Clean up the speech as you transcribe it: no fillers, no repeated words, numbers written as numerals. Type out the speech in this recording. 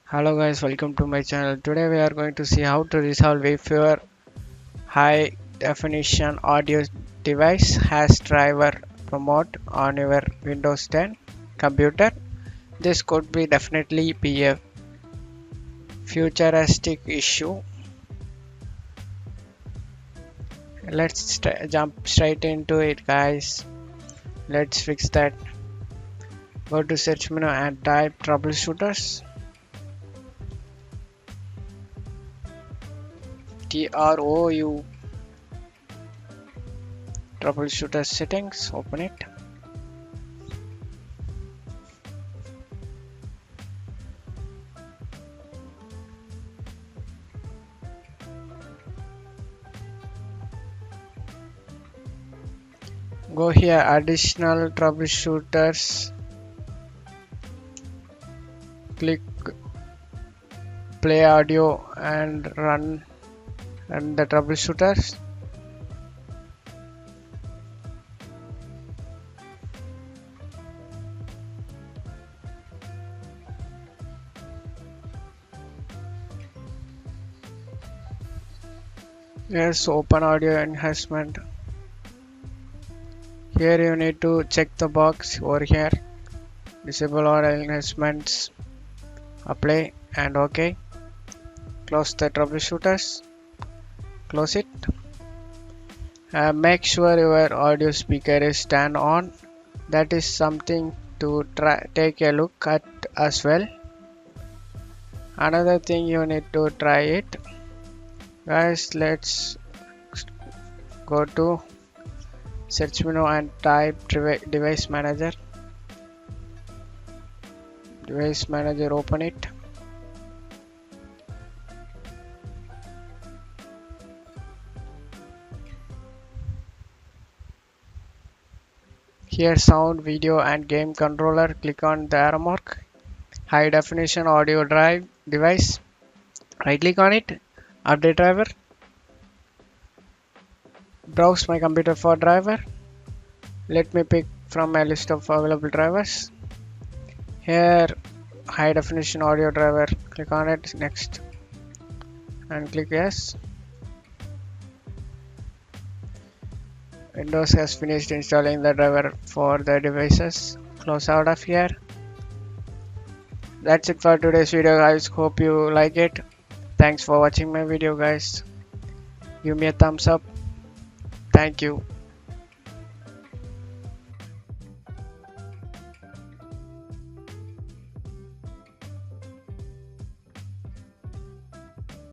Hello guys, welcome to my channel. Today we are going to see how to resolve if your high definition audio device has driver promote on your Windows 10 computer. This could be definitely be a futuristic issue. Let's jump straight into it guys. Let's fix that. Go to search menu and type troubleshooters. TROU troubleshooter settings, open it. Go here, additional troubleshooters, click play audio and run the troubleshooters. Yes, open audio enhancement. Here you need to check the box over here, disable all enhancements, apply and OK. Close the troubleshooters, close it. Make sure your audio speaker is turned on. That is something to take a look at as well. Another thing you need to try it guys. Let's go to search menu and type device manager. Device manager, open it. Here sound, video and game controller. Click on the arrow mark, high definition audio drive device. Right click on it, update driver. Browse my computer for driver. Let me pick from a list of available drivers. Here high definition audio driver, click on it, next and click yes. Windows has finished installing the driver for the devices. Close out of here. That's it for today's video guys. Hope you like it. Thanks for watching my video guys. Give me a thumbs up. Thank you.